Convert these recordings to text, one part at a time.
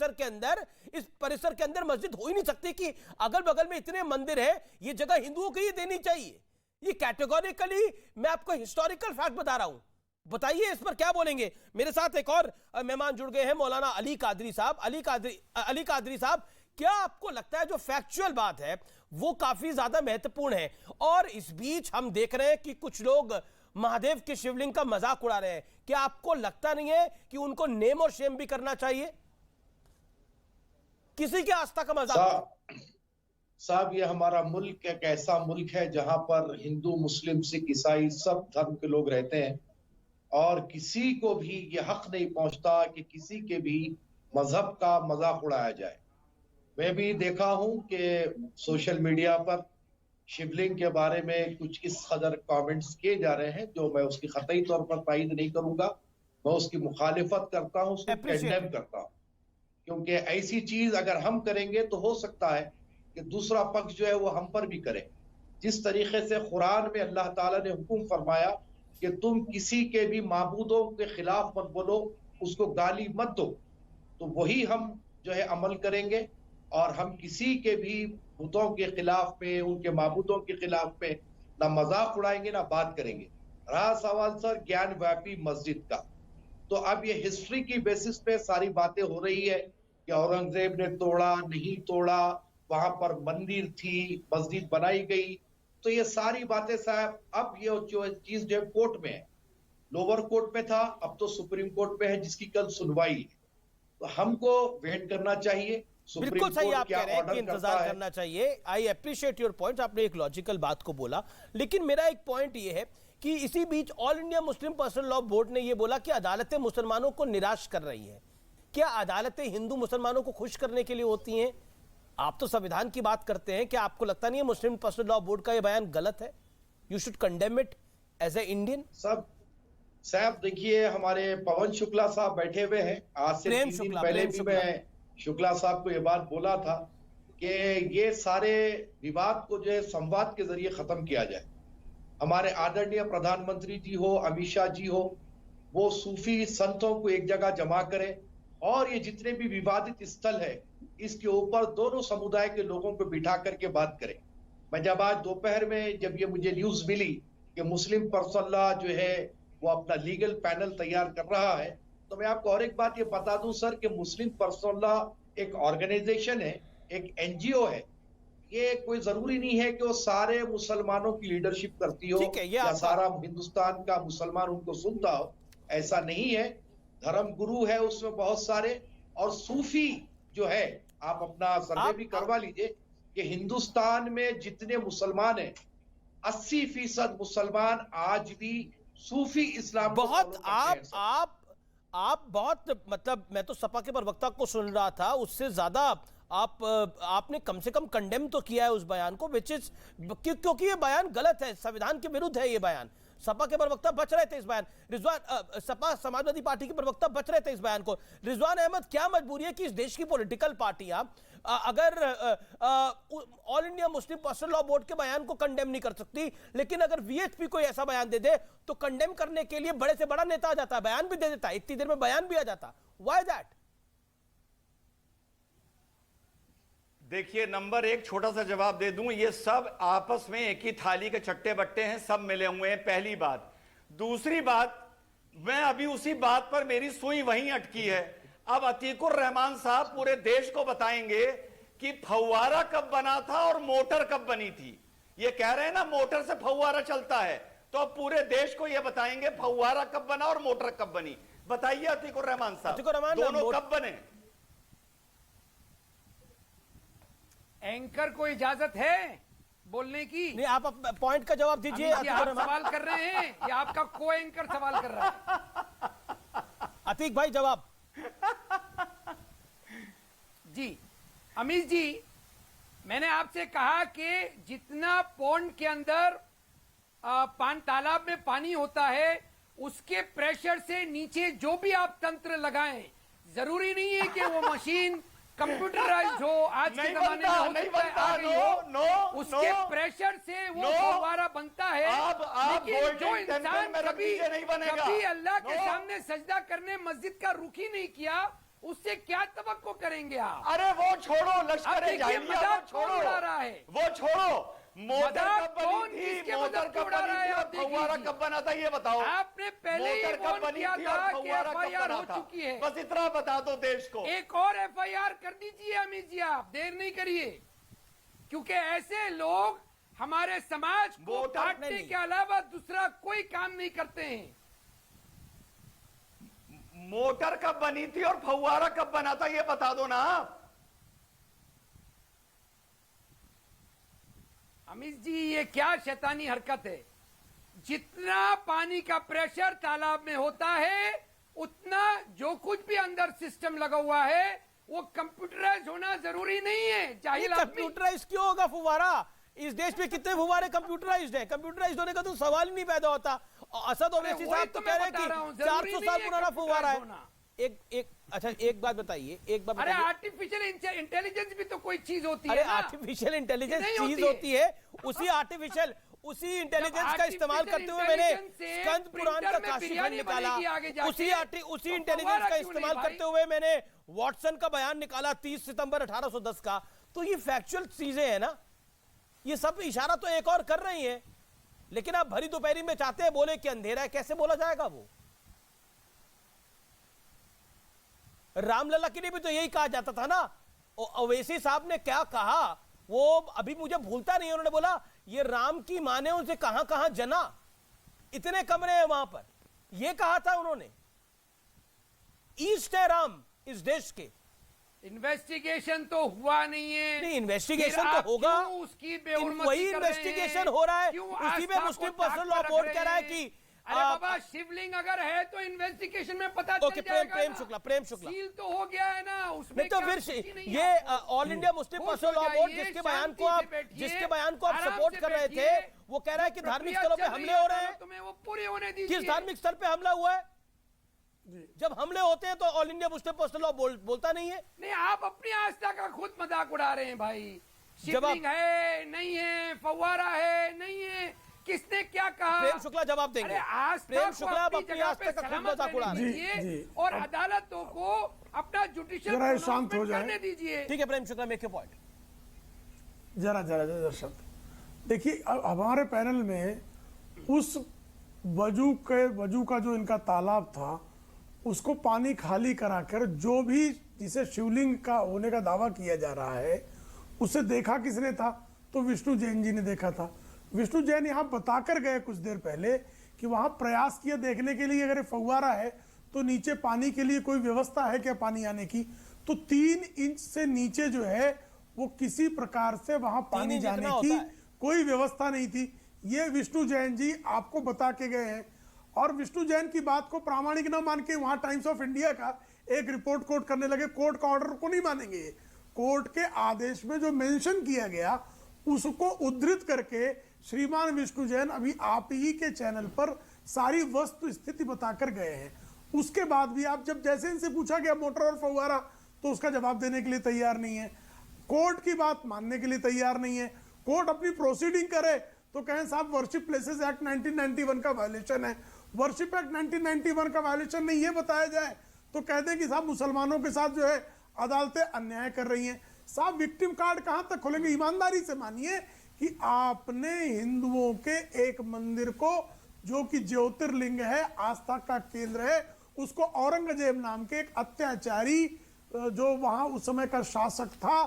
इस परिसर के अंदर मस्जिद हो ही नहीं सकती कि अगल बगल में इतने मंदिर हैं, ये जगह हिंदुओं को ही देनी चाहिए। ये कैटेगोरिकली मैं आपको हिस्टोरिकल फैक्ट बता रहा हूं, बताइए इस पर क्या बोलेंगे। मेरे साथ एक और मेहमान जुड़ गए हैं, मौलाना अली कादरी साहब। अली कादरी साहब, क्या आपको लगता है जो फैक्चुअल बात है वो काफी ज्यादा महत्वपूर्ण है, और इस बीच हम देख रहे हैं कि कुछ लोग महादेव के शिवलिंग का मजाक उड़ा रहे हैं, क्या आपको लगता नहीं है कि उनको नेम और शेम भी करना चाहिए? किसी की आस्था का मजाक। साहब, ये हमारा मुल्क एक ऐसा मुल्क है जहां पर हिंदू, मुस्लिम, सिख, ईसाई सब धर्म के लोग रहते हैं, और किसी को भी ये हक नहीं पहुंचता कि किसी के भी मजहब का मजाक उड़ाया जाए। मैं भी देखा हूं कि सोशल मीडिया पर शिवलिंग के बारे में कुछ इस कदर कमेंट्स किए जा रहे हैं जो मैं उसकी कतई तौर पर तायीद नहीं करूंगा, मैं उसकी मुखालिफत करता हूं, उसको कंडेम करता हूं, क्योंकि ऐसी चीज अगर हम करेंगे तो हो सकता है कि दूसरा पक्ष जो है वो हम पर भी करे। जिस तरीके से कुरान में अल्लाह ताला ने हुक्म फरमाया कि तुम किसी के भी माबूदों के खिलाफ मत बोलो, उसको गाली मत दो, तो वही हम जो है अमल करेंगे, और हम किसी के भी बुतों के खिलाफ में, उनके माबूदों के खिलाफ में ना मजाक उड़ाएंगे ना बात करेंगे। रहा सवाल सर ज्ञान व्यापी मस्जिद का, तो अब ये हिस्ट्री की बेसिस पे सारी बातें हो रही है कि औरंगजेब ने तोड़ा, नहीं तोड़ा, वहां पर मंदिर थी, मस्जिद बनाई गई, तो ये सारी बातें साहब अब ये जो चीज जो कोर्ट में है, लोअर कोर्ट में था, अब तो सुप्रीम कोर्ट में है जिसकी कल सुनवाई है, तो हमको वेट करना चाहिए। बिल्कुल सही आप कह रहे हैं कि इंतजार करना चाहिए। आई अप्रिशिएट योर पॉइंट, आपने एक लॉजिकल बात को बोला, लेकिन मेरा एक पॉइंट ये है कि इसी बीच all India Muslim personal law board ने यह बोला कि अदालतें मुसलमानों को निराश कर रही हैं। क्या अदालतें हिंदू मुसलमानों को खुश करने के लिए होती हैं? आप तो संविधान की बात करते हैं, क्या आपको लगता नहीं है मुस्लिम पर्सनल लॉ बोर्ड का यह बयान गलत है? You should condemn it as a Indian. साहब देखिए, हमारे पवन शुक्ला साहब बैठे हुए हैं, आज से 3 दिन पहले भी मैं शुक्ला साहब को यह बात बोला था कि ये सारे विवाद को जो है संवाद के जरिए खत्म किया जाए। हमारे आदरणीय प्रधानमंत्री जी हो, अमित शाह जी हो, वो सूफी संतों को एक जगह जमा करें, और ये जितने भी विवादित स्थल है इसके ऊपर दोनों समुदाय के लोगों को बिठा करके बात करें। मैं जब आज दोपहर में जब ये मुझे न्यूज मिली कि मुस्लिम पर्सनल लॉ जो है वो अपना लीगल पैनल तैयार कर रहा है, तो मैं आपको और एक बात ये बता दूं सर कि मुस्लिम पर्सनल लॉ एक ऑर्गेनाइजेशन है, एक एनजीओ है। ये कोई जरूरी नहीं है कि वो सारे मुसलमानों की लीडरशिप करती हो या सारा हिंदुस्तान का मुसलमान उनको सुनता हो, ऐसा नहीं है। धर्म गुरु है उसमें बहुत सारे, और सूफी जो है, आप अपना सर्वे भी करवा लीजिए कि हिंदुस्तान में जितने मुसलमान हैं 80% मुसलमान आज भी सूफी इस्लाम बहुत आप बहुत मतलब, मैं तो सपा के प्रवक्ता को सुन रहा था, उससे ज्यादा आपने कम से कम कंडेम तो किया है उस बयान को, विच इज क्योंकि ये बयान गलत है, संविधान के विरुद्ध है ये बयान। सपा के प्रवक्ता बच रहे थे इस बयान, रिजवान सपा समाजवादी पार्टी के प्रवक्ता बच रहे थे इस बयान को। रिजवान अहमद, क्या मजबूरी है कि इस देश की पॉलिटिकल पार्टियां अगर all India Muslim personal law board के बयान को कंडेम नहीं कर सकती, लेकिन अगर वीएचपी कोई ऐसा बयान दे दे तो कंडेम करने के लिए बड़े से बड़ा नेता आ जाता है, बयान भी दे देता है, इतनी देर में बयान भी आ जाता। Why that? देखिए, नंबर एक छोटा सा जवाब दे दूं, ये सब आपस में एक ही थाली के चट्टे बट्टे हैं, सब मिले हुए हैं, पहली बात। दूसरी बात, मैं अभी उसी बात पर मेरी सुई वहीं अटकी है। अब अतीकुर रहमान साहब पूरे देश को बताएंगे कि फव्वारा कब बना था और मोटर कब बनी थी। ये कह रहे हैं ना मोटर से फव्वारा चलता है, तो अब पूरे देश को ये बताएंगे फव्वारा कब बना और मोटर कब बनी। बताइए अतीकुर रहमान साहब, दोनों कब बने? एंकर को इजाजत है बोलने की? नहीं, आप पॉइंट का जवाब दीजिए। आप सवाल कर रहे हैं या आपका को एंकर सवाल कर रहा है? अतीक भाई जवाब। जी अमीर जी, मैंने आपसे कहा कि जितना पौंड के अंदर तालाब में पानी होता है, उसके प्रेशर से नीचे जो भी आप तंत्र लगाएं, जरूरी नहीं है कि वो मशीन कंप्यूटराइज हो, आज के जमाने में हो सकता है आ गई हो, उसके प्रेशर से वो फव्वारा बनता है। लेकिन जो इंसान कभी अल्लाह के सामने सजदा करने मस्जिद का रुख ही नहीं किया, उससे क्या तवक्को करेंगे आप? अरे वो छोड़ो, अब लश्कर देखिए, जाहिलिया मजाक वो कौन छोड़ो, उड़ा रहा है? वो छोड़ो। मोटर मजाक कब कौन बनी थी, किसके मोटर मजाक कब उड़ा बनी रहा है? थी और आप देख फव्वारा लीजिए। कब बना था, ये बताओ। आपने पहले ही मोटर कब वार्न बनी किया थी था और कि फव्वारा कब FIR बना हो था? चुकी है। बस इतना बता दो देश को। एक और FIR कर दीजिए अमित जी, आप देर नहीं करिए, क्योंकि ऐसे लोग हमारे समाज को वोटर बांटने नहीं। के अलावा दूसरा कोई काम नहीं करते हैं। मोटर कब बनी थी और फव्वारा कब बना था, ये बता दो ना आप। अमित जी, ये क्या शैतानी हरकत है? जितना पानी का प्रेशर तालाब में होता है, उतना जो कुछ भी अंदर सिस्टम लगा हुआ है वो कंप्यूटराइज होना जरूरी नहीं है। जाहिल आदमी कंप्यूटराइज क्यों होगा फुवारा? इस देश में कितने फुवारे कंप्यूटराइज्ड हैं? कंप्यूटराइज्ड होने का तो सवाल ही नहीं पैदा होता। असद ओवैसी वही साहब तो तो मैं कह रहे बता रहा हूं, हैं कि जरूरी 400 नहीं साल है पुराना फुवारा है। होना। अच्छा एक बात बताइए, एक बात अरे बताइए। आर्टिफिशियल इंटेलिजेंस भी तो कोई चीज होती अरे है ना? आर्टिफिशियल इंटेलिजेंस नहीं चीज होती है। होती है, उसी इंटेलिजेंस का इस्तेमाल करते हुए मैंने स्कंद पुराण का काशिफल निकाला। उसी इंटेलिजेंस का इस्तेमाल करते हुए मैंने वॉटसन का बयान निकाला 30 सितंबर 1810 का। तो ये फैक्चुअल चीजें हैं ना, ये सब इशारा तो एक और कर रही हैं, लेकिन आप भरी दोपहरी में चाहते हैं बोले कि अंधेरा है, कैसे बोला जाएगा? वो रामलला के लिए भी तो यही कहा जाता था ना। ओवैसी साहब ने क्या कहा वो अभी मुझे भूलता नहीं है। उन्होंने बोला ये राम की मां ने उनसे कहां कहां जना, इतने कमरे हैं वहां पर, ये कहा था उन्होंने। ईस्ट है राम इस देश के। इन्वेस्टिगेशन तो हुआ नहीं है। नहीं, इन्वेस्टिगेशन फिर तो आप होगा। क्यों उसकी बेहुरमती वही कर रहे इन्वेस्टिगेशन हैं? हो रहा है। क्यों उसी में आस्था मुस्लिम को ताक पर्सनल पर लॉ रख बोर्ड रहे कह रहा है हैं? कि अरे बाबा, शिवलिंग अगर है तो इन्वेस्टिगेशन में पता ओके, चल जाएगा प्रेम ना। शुक्ला, प्रेम शुक्ला। सील तो हो गया है ना, उसमें नहीं तो क्या फिर खुशी नहीं ये है आपको? ऑल इंडिया मुस्लिम खुश पर्सनल हो लॉ बोर्ड जाइए, जिसके बयान को शांति आप से बैठिए, सपोर्ट आराम कर से रहे थे, बैठिए। वो कह रहा है कि धार्मिक प्रक्रिया स्थलों पे चल रही हमले हो रहे हैं। अदालतों में, वो पूरी होने दीजिए। किस धार्मिक स्थल पे हमला हुआ है? जब हमले होते हैं तो all India Muslim personal law बोलता नहीं है। नहीं, आप अपनी आस्था का खुद मजाक उड़ा रहे हैं भाई। जवाब- शिवलिंग है नहीं है, फव्वारा है नहीं है, किसने क्या कहा? प्रेम शुक्ला जवाब देंगे। अरे आस्था प्रेम को शुक्ला आप अपनी अपनी जगह आस्था पे का खुद सलामत मजाक उड़ा रहने रहे हैं। दीजिए जी। और अदालतों को अपना जुडिशियल जरा ये शांत हो जाए। करने दीजिए। ठीक है Prem Shukla, make your point. जरा जरा जरा शब्द देखिए, अब हमारे पैनल में उस वजू का जो इनका तालाब था उसको पानी खाली कराकर जो भी जिसे शिवलिंग का होने का दावा किया जा रहा है उसे देखा किसने था? तो विष्णु जैन जी ने देखा था। विष्णु जैन यहाँ बताकर गए कुछ देर पहले कि वहाँ प्रयास किया देखने के लिए अगर ये फव्वारा है तो नीचे पानी के लिए कोई व्यवस्था है क्या पानी आने की? तो 3 इंच से नीचे जो है वो किसी प्रकार से वहां पानी इंच जाने जितना की होता है। कोई व्यवस्था नहीं थी। ये विष्णु जैन जी आपको बता के गए हैं और विष्णु जैन की बात को प्रामाणिक न मान के वहां टाइम्स ऑफ इंडिया का एक रिपोर्ट कोट करने लगे। कोर्ट का ऑर्डर को नहीं मानेंगे। कोर्ट के आदेश में जो मेंशन किया गया उसको उद्धृत करके श्रीमान विष्णु जैन अभी आप ही के चैनल पर सारी वस्तु स्थिति बताकर गए हैं। उसके बाद भी आप जब जैसे इनसे पूछा गया मोटर और फव्वारा तो उसका जवाब देने के लिए तैयार नहीं है। कोर्ट की बात मानने के लिए तैयार नहीं है। कोर्ट अपनी प्रोसीडिंग करे तो कहें साहब वर्शिप प्लेसेस एक्ट 1991 का वायलेशन है। वर्शिप एक्ट 1991 का वायलेशन नहीं ये बताया जाए तो कह दें कि साहब मुसलमानों के साथ जो है अदालतें अन्याय कर रही हैं। साहब विक्टिम कार्ड कहां तक खोलेंगे? ईमानदारी से मानिए कि आपने हिंदुओं के एक मंदिर को जो कि ज्योतिर्लिंग है, आस्था का केंद्र है, उसको औरंगजेब नाम के एक अत्याचारी जो वहां उस समय का शासक था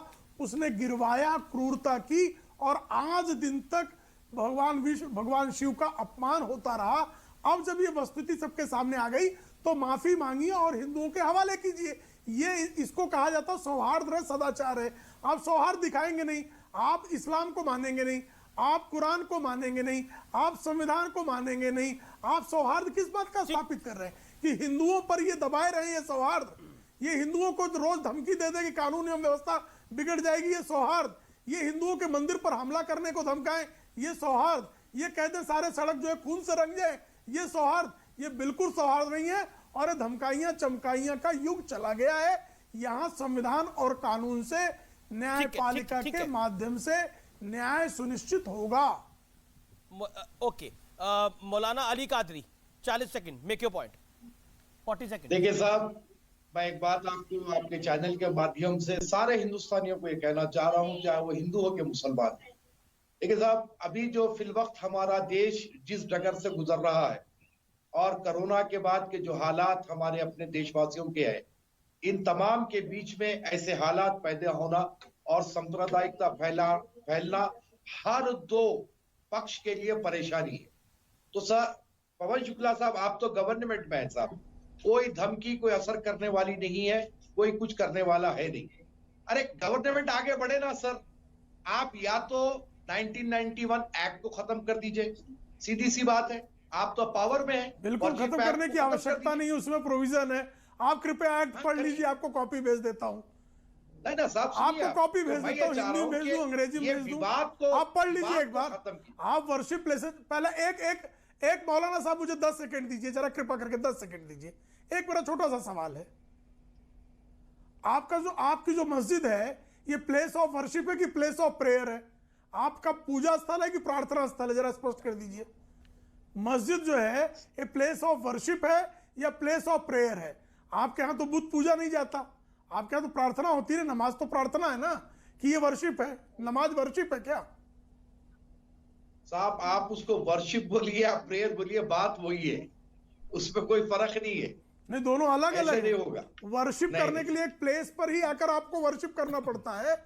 उसने गिरवाया, क्रूरता की और आज दिन तक भगवान शिव का अपमान होता रहा। अब जब ये वस्तुस्थिति सबके सामने आ गई तो माफी मांगिए और हिंदुओं के हवाले कीजिए। ये इसको कहा जाता सौहार्द है, सदाचार है। आप सौहार्द दिखाएंगे नहीं, आप इस्लाम को मानेंगे नहीं, आप कुरान को मानेंगे नहीं, आप संविधान को मानेंगे नहीं, आप सौहार्द किस बात का स्थापित कर रहे हैं कि हिंदुओं पर ये दबाए रहे ये सौहार्द? ये हिंदुओं को रोज धमकी दे दे कि कानून एवं व्यवस्था बिगड़ जाएगी, ये सौहार्द? ये हिंदुओं के मंदिर पर हमला करने को धमकाएं, ये सौहार्द? ये कह दे सारे सड़क जो है खून से रंग जाए, ये सौहार्द? ये बिल्कुल सौहार्द नहीं है और धमकाइयां चमकाइयां का युग चला गया है। यहाँ संविधान और कानून से न्यायपालिका ठीक के है। माध्यम से न्याय सुनिश्चित होगा। Okay, Maulana Ali Qadri 40 second, make your point. 40 second. देखिए साहब, मैं एक बात आपको आपके चैनल के माध्यम से सारे हिंदुस्तानियों को ये कहना चाह रहा हूं, चाहे वो हिंदू हो के मुसलमान। देखिए साहब, अभी जो फिलवक्त हमारा देश जिस डगर से गुजर रहा है और कोरोना के बाद के जो हालात हमारे अपने देशवासियों के हैं, इन तमाम के बीच में ऐसे हालात पैदा होना और सांप्रदायिकता फैलना हर दो पक्ष के लिए परेशानी है। तो सर पवन शुक्ला साहब, आप तो गवर्नमेंट में हैं साहब, कोई धमकी कोई असर करने वाली नहीं है, कोई कुछ करने वाला है नहीं। अरे गवर्नमेंट आगे बढ़े ना सर, आप या तो 1991 एक्ट को खत्म कर दीजिए, सीधी सी बात है, आप तो पावर में हैं। बिल्कुल खत्म करने की आवश्यकता नहीं है, उसमें प्रोविजन है। आप कृपया एक्ट पढ़ लीजिए, आपको कॉपी भेज देता हूं। नहीं ना साहब, आपको कॉपी भेज देता हूं, हिंदी में भेज दूं, अंग्रेजी में भेज दूं, आप पढ़ लीजिए एक बार। आप वर्शिप प्लेसेस पहले एक मौलाना साहब मुझे 10 सेकंड दीजिए, जरा कृपा करके 10 सेकंड दीजिए। एक मेरा छोटा सा सवाल है, आपकी जो मस्जिद है, ये प्लेस ऑफ वर्शिप है कि प्लेस ऑफ प्रेयर है? आपका पूजा स्थल है कि प्रार्थना स्थल है? जरा स्पष्ट कर दीजिए। मस्जिद जो है ये प्लेस ऑफ वर्शिप है या प्लेस ऑफ प्रेयर है? आपके यहां तो बुद्ध पूजा नहीं जाता, आपके यहां तो प्रार्थना होती है, नमाज तो प्रार्थना है ना, कि ये वर्शिप है, नमाज वर्शिप है क्या? साहब आप उसको वर्शिप बोलिए या प्रेयर बोलिए, बात वही है, उसमें कोई फर्क नहीं है। नहीं, दोनों अलग अलग नहीं होगा। वर्शिप करने के लिए एक प्लेस पर ही आकर आपको वर्शिप करना पड़ता है,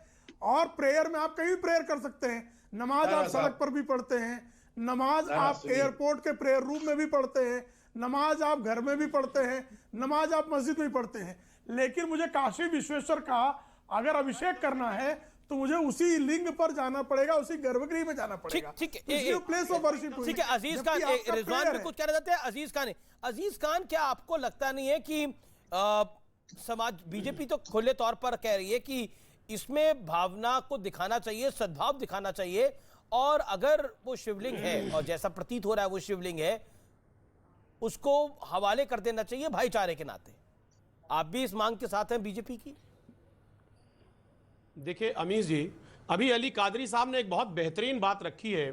और प्रेयर में आप कहीं भी प्रेयर कर सकते हैं। नमाज आप सड़क पर भी पढ़ते हैं, नमाज आप एयरपोर्ट के प्रेयर रूम में भी पढ़ते हैं, नमाज आप घर में भी पढ़ते हैं, नमाज आप मस्जिद में भी पढ़ते हैं। लेकिन मुझे काशी विश्वेश्वर का अगर अभिषेक करना है तो मुझे उसी लिंग पर जाना पड़ेगा, उसी गर्भगृह में जाना पड़ेगा। ठीक प्लेस ऑफ वर्शिप। ठीक है अजीज खान, रिजवान में कुछ कहना चाहते हैं? अजीज खान, क्या आपको लगता नहीं है कि समाज बीजेपी तो खुले तौर पर कह रही है कि इसमें भावना को दिखाना चाहिए, सद्भाव दिखाना चाहिए, और अगर वो शिवलिंग है और जैसा प्रतीत हो रहा है वो शिवलिंग है, उसको हवाले कर देना चाहिए भाईचारे के नाते? आप भी इस मांग के साथ हैं बीजेपी की? देखिए अमीश जी, अभी अली कादरी साहब ने एक बहुत बेहतरीन बात रखी है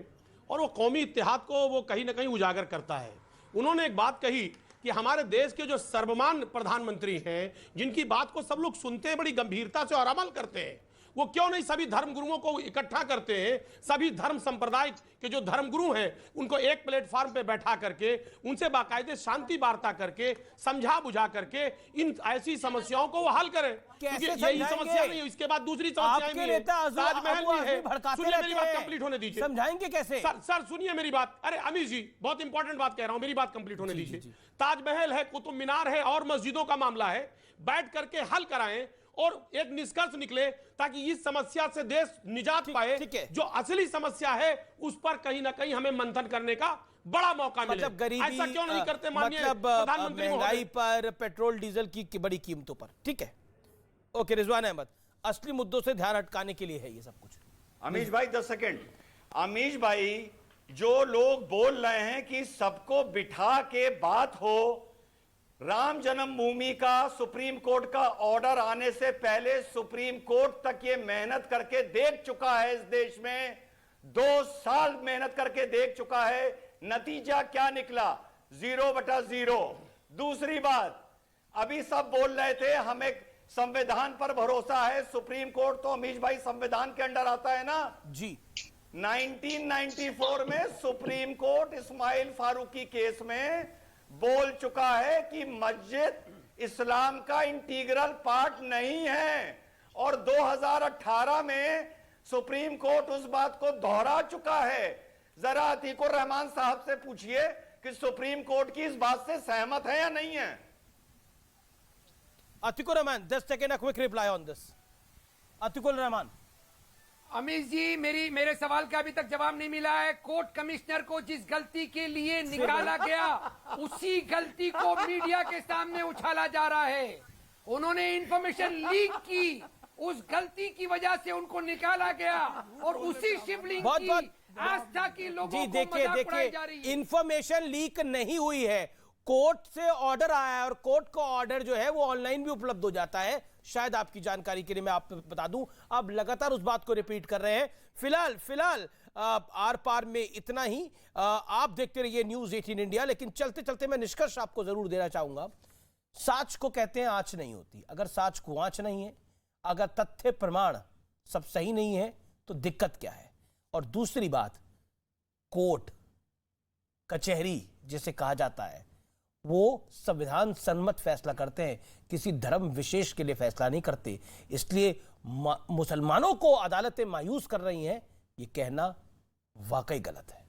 और वो कौमी इत्तेहाद को वो कहीं ना कहीं उजागर करता है। उन्होंने एक बात कही कि हमारे देश के जो सर्वमान्य प्रधानमंत्री हैं, जिनकी बात को सब लोग सुनते हैं बड़ी गंभीरता से और अमल करते हैं, वो क्यों नहीं सभी धर्म गुरुओं को इकट्ठा करते हैं, सभी धर्म संप्रदाय के जो धर्म गुरु हैं उनको एक प्लेटफॉर्म पे बैठा करके उनसे बाकायदे शांति वार्ता करके समझा बुझा करके इन ऐसी समस्याओं को वो हल करें। क्योंकि यही समस्या नहीं है, इसके बाद दूसरी समस्याएं भी हैं, ताजमहल भी है। सुनिए मेरी बात कंप्लीट होने दीजिए। समझाएंगे कैसे? सर सुनिए मेरी बात। अरे अमीश जी, बहुत इंपॉर्टेंट बात कह रहा हूं, मेरी बात कंप्लीट होने दीजिए। ताजमहल है, कुतुब मीनार है और मस्जिदों का मामला है, बैठ करके हल कराएं और एक निष्कर्ष निकले ताकि इस समस्या से देश निजात पाए। जो असली समस्या है उस पर कहीं ना कहीं हमें मंथन करने का बड़ा मौका मिले। मतलब गरीबी, ऐसा क्यों नहीं करते माननीय मतलब प्रधानमंत्री? महंगाई पर, पेट्रोल डीजल की बड़ी कीमतों पर। ठीक है, ओके रिजवान अहमद, असली मुद्दों से ध्यान हटकाने के लिए है ये सब कुछ। अमीश भाई 10 सेकंड। अमीश भाई, जो लोग बोल रहे हैं कि सबको बिठा के बात हो, राम जन्मभूमि का सुप्रीम कोर्ट का ऑर्डर आने से पहले सुप्रीम कोर्ट तक ये मेहनत करके देख चुका है, इस देश में 2 साल मेहनत करके देख चुका है, नतीजा क्या निकला? 0/0। दूसरी बात, अभी सब बोल रहे थे हमें संविधान पर भरोसा है, सुप्रीम कोर्ट तो अमीश भाई संविधान के अंडर आता है ना जी। 1994 में supreme court Ismail Faruqui case में बोल चुका है कि मस्जिद इस्लाम का इंटीग्रल पार्ट नहीं है, और 2018 में सुप्रीम कोर्ट उस बात को दोहरा चुका है। जरा अतीकुर रहमान साहब से पूछिए कि सुप्रीम कोर्ट की इस बात से सहमत है या नहीं है। Atiqur Rahman, 10 second, quick reply on this. Atiqur Rahman. Amish ji, मेरे सवाल का अभी तक जवाब नहीं मिला है। कोर्ट कमिश्नर को जिस गलती के लिए निकाला गया, उसी गलती को मीडिया के सामने उछाला जा रहा है। उन्होंने इंफॉर्मेशन लीक की, उस गलती की वजह से उनको निकाला गया, और उसी शिवलिंग की आस्था की लोगों को मजाक उड़ाई जा रही है। इंफॉर्मेशन लीक नहीं हुई है, कोर्ट से ऑर्डर आया है, और कोर्ट का ऑर्डर जो है वो ऑनलाइन भी उपलब्ध हो जाता है। शायद आपकी जानकारी के लिए मैं आपको बता दूं, आप लगातार उस बात को रिपीट कर रहे हैं। फिलहाल आर पार में इतना ही। आप देखते रहिए न्यूज़ 18 इंडिया। लेकिन चलते चलते मैं निष्कर्ष आपको जरूर देना चाहूंगा। साच को कहते हैं आंच नहीं होती। अगर साच को आंच नहीं है, अगर तथ्य प्रमाण सब सही नहीं है, तो दिक्कत क्या है? और दूसरी बात, कोर्ट कचहरी जिसे कहा जाता है, वो संविधान सम्मत फैसला करते हैं, किसी धर्म विशेष के लिए फैसला नहीं करते। इसलिए मुसलमानों को अदालतें मायूस कर रही हैं, ये कहना वाकई गलत है।